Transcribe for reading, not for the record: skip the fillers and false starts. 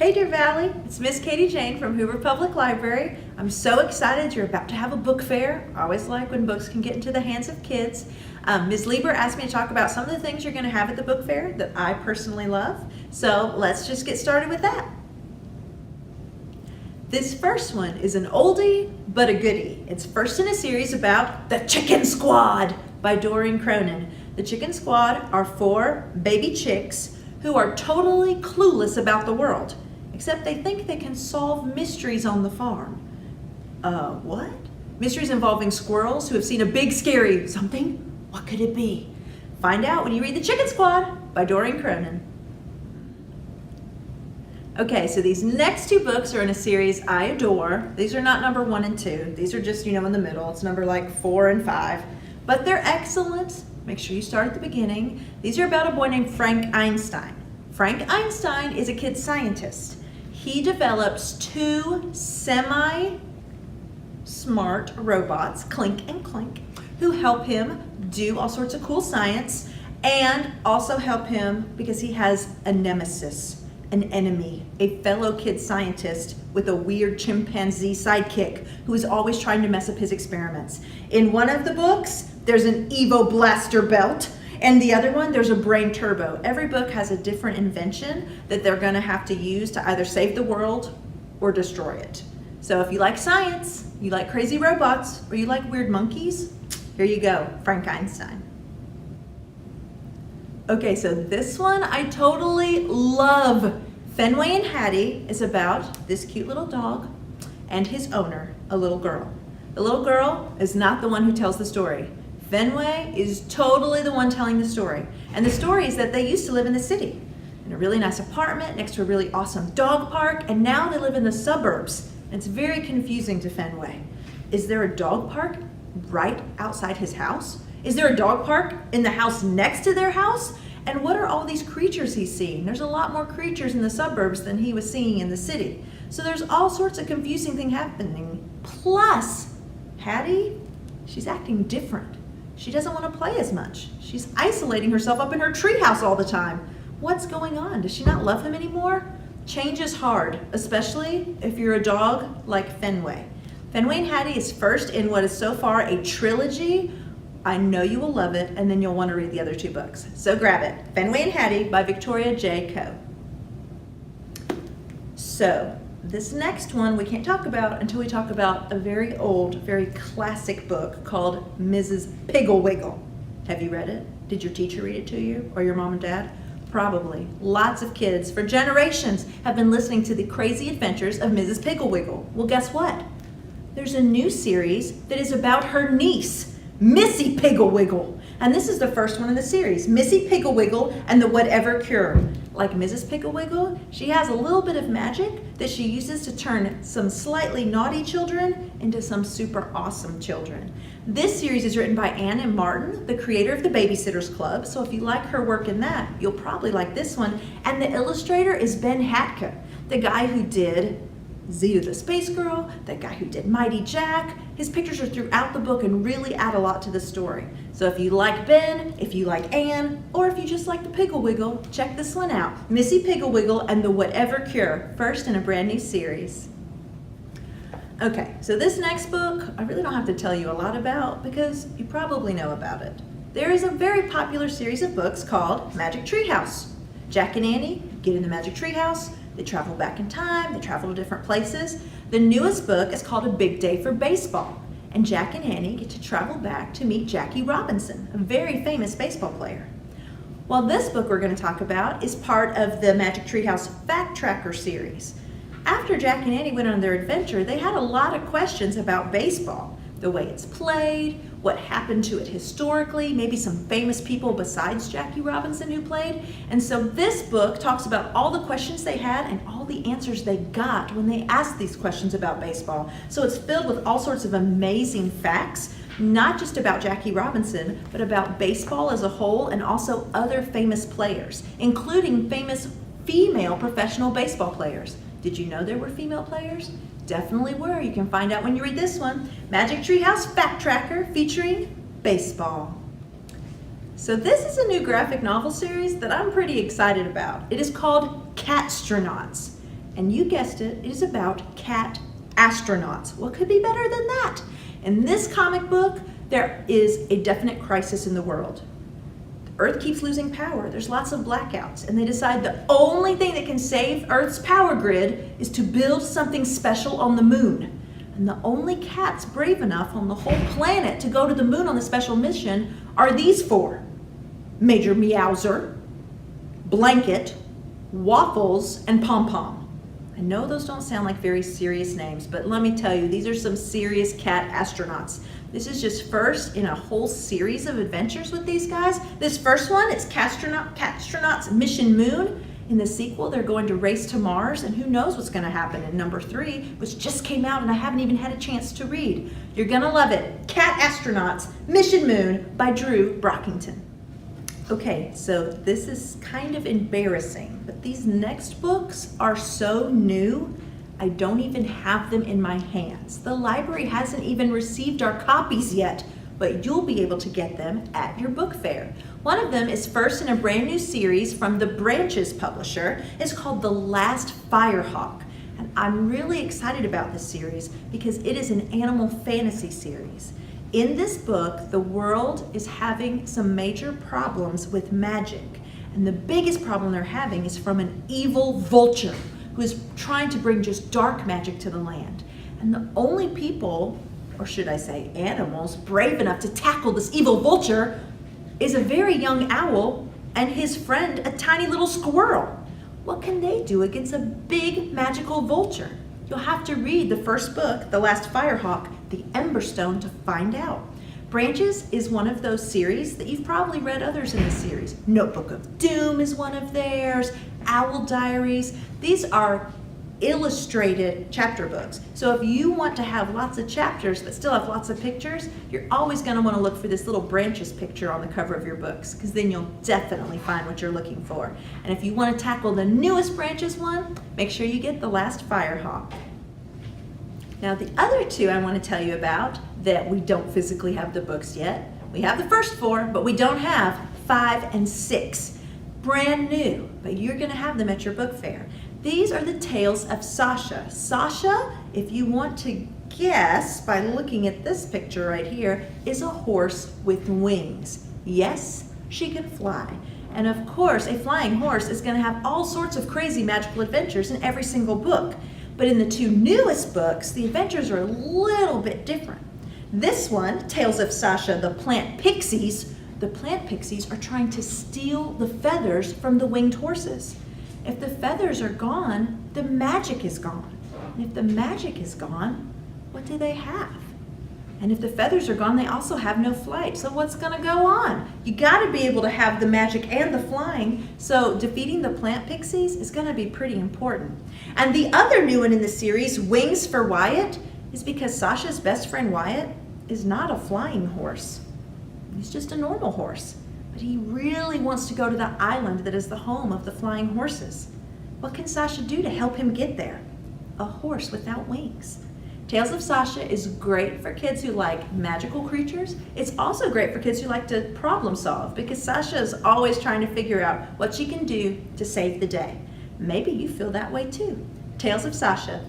Hey Deer Valley, it's Miss Katie Jane from Hoover Public Library. I'm so excited you're about to have a book fair. I always like when books can get into the hands of kids. Ms. Lieber asked me to talk about some of the things you're going to have at the book fair that I personally love. So let's just get started with that. This first one is an oldie but a goodie. It's first in a series about the Chicken Squad by Doreen Cronin. The Chicken Squad are 4 baby chicks who are totally clueless about the world, except they think they can solve mysteries on the farm. What? Mysteries involving squirrels who have seen a big scary something? What could it be? Find out when you read The Chicken Squad by Doreen Cronin. Okay, so these next 2 books are in a series I adore. These are not number 1 and 2. These are just, in the middle. It's number like 4 and 5. But they're excellent. Make sure you start at the beginning. These are about a boy named Frank Einstein. Frank Einstein is a kid scientist. He develops 2 semi-smart robots, Clink and Clink, who help him do all sorts of cool science and also help him because he has a nemesis, an enemy, a fellow kid scientist with a weird chimpanzee sidekick who is always trying to mess up his experiments. In one of the books, there's an Evo blaster belt, and the other one, there's a brain turbo. Every book has a different invention that they're gonna have to use to either save the world or destroy it. So if you like science, you like crazy robots, or you like weird monkeys, here you go, Frank Einstein. Okay, so this one I totally love. Fenway and Hattie is about this cute little dog and his owner, a little girl. The little girl is not the one who tells the story. Fenway is totally the one telling the story. And the story is that they used to live in the city, in a really nice apartment next to a really awesome dog park, and now they live in the suburbs. And it's very confusing to Fenway. Is there a dog park right outside his house? Is there a dog park in the house next to their house? And what are all these creatures he's seeing? There's a lot more creatures in the suburbs than he was seeing in the city. So there's all sorts of confusing things happening. Plus, Hattie, she's acting different. She doesn't want to play as much. She's isolating herself up in her treehouse all the time. What's going on? Does she not love him anymore? Change is hard, especially if you're a dog like Fenway. Fenway and Hattie is first in what is so far a trilogy. I know you will love it, and then you'll want to read the other 2 books. So grab it. Fenway and Hattie by Victoria J. Coe. So this next one we can't talk about until we talk about a very old, very classic book called Mrs. Pigglewiggle. Have you read it? Did your teacher read it to you, or your mom and dad? Probably. Lots of kids for generations have been listening to the crazy adventures of Mrs. Pigglewiggle. Well, guess what? There's a new series that is about her niece, Missy Pigglewiggle. And this is the first one in the series, Missy Pigglewiggle and the Whatever Cure. Like Mrs. Pigglewiggle, she has a little bit of magic that she uses to turn some slightly naughty children into some super awesome children. This series is written by Ann M. Martin, the creator of the Babysitters Club. So if you like her work in that, you'll probably like this one. And the illustrator is Ben Hatka, the guy who did Zeta the Space Girl, that guy who did Mighty Jack. His pictures are throughout the book and really add a lot to the story. So if you like Ben, if you like Anne, or if you just like the Pigglewiggle, check this one out. Missy Pigglewiggle and the Whatever Cure, first in a brand new series. Okay, so this next book, I really don't have to tell you a lot about because you probably know about it. There is a very popular series of books called Magic Treehouse. Jack and Annie get in the Magic Treehouse. They travel back in time, they travel to different places. The newest book is called A Big Day for Baseball, and Jack and Annie get to travel back to meet Jackie Robinson, a very famous baseball player. Well, this book we're going to talk about is part of the Magic Treehouse Fact Tracker series. After Jack and Annie went on their adventure, they had a lot of questions about baseball, the way it's played, what happened to it historically, maybe some famous people besides Jackie Robinson who played. And so this book talks about all the questions they had and all the answers they got when they asked these questions about baseball. So it's filled with all sorts of amazing facts, not just about Jackie Robinson, but about baseball as a whole and also other famous players, including famous female professional baseball players. Did you know there were female players? Definitely were. You can find out when you read this one. Magic Treehouse Fact Tracker featuring baseball. So this is a new graphic novel series that I'm pretty excited about. It is called Catstronauts. And you guessed it, it is about cat astronauts. What could be better than that? In this comic book, there is a definite crisis in the world. Earth keeps losing power. There's lots of blackouts, and they decide the only thing that can save Earth's power grid is to build something special on the moon. And the only cats brave enough on the whole planet to go to the moon on the special mission are these four: Major Meowser, Blanket, Waffles, and Pom Pom. I know those don't sound like very serious names, but let me tell you, these are some serious cat astronauts. This is just first in a whole series of adventures with these guys. This first one, it's Catastronauts Mission Moon. In the sequel, they're going to race to Mars, and who knows what's going to happen in number 3, which just came out and I haven't even had a chance to read. You're going to love it. Cat Astronauts Mission Moon by Drew Brockington. Okay, so this is kind of embarrassing, but these next books are so new, I don't even have them in my hands. The library hasn't even received our copies yet, but you'll be able to get them at your book fair. One of them is first in a brand new series from the Branches publisher. It's called The Last Firehawk. And I'm really excited about this series because it is an animal fantasy series. In this book, the world is having some major problems with magic. And the biggest problem they're having is from an evil vulture who is trying to bring just dark magic to the land. And the only people, or should I say animals, brave enough to tackle this evil vulture is a very young owl and his friend, a tiny little squirrel. What can they do against a big magical vulture? You'll have to read the first book, The Last Firehawk, The Emberstone, to find out. Branches is one of those series that you've probably read others in the series. Notebook of Doom is one of theirs, Owl Diaries. These are illustrated chapter books. So if you want to have lots of chapters but still have lots of pictures, you're always going to want to look for this little Branches picture on the cover of your books, because then you'll definitely find what you're looking for. And if you want to tackle the newest Branches one, make sure you get The Last Firehawk. Now the other two I want to tell you about that we don't physically have the books yet. We have the first 4, but we don't have 5 and 6. Brand new, but you're going to have them at your book fair. These are the tales of Sasha. Sasha, if you want to guess by looking at this picture right here, is a horse with wings. Yes, she can fly. And of course, a flying horse is going to have all sorts of crazy magical adventures in every single book. But in the 2 newest books, the adventures are a little bit different. This one, Tales of Sasha, the Plant Pixies, the plant pixies are trying to steal the feathers from the winged horses. If the feathers are gone, the magic is gone. And if the magic is gone, what do they have? And if the feathers are gone, they also have no flight. So what's going to go on? You got to be able to have the magic and the flying. So defeating the plant pixies is going to be pretty important. And the other new one in the series, Wings for Wyatt, is because Sasha's best friend Wyatt is not a flying horse. He's just a normal horse. But he really wants to go to the island that is the home of the flying horses. What can Sasha do to help him get there? A horse without wings. Tales of Sasha is great for kids who like magical creatures. It's also great for kids who like to problem solve, because Sasha is always trying to figure out what she can do to save the day. Maybe you feel that way too. Tales of Sasha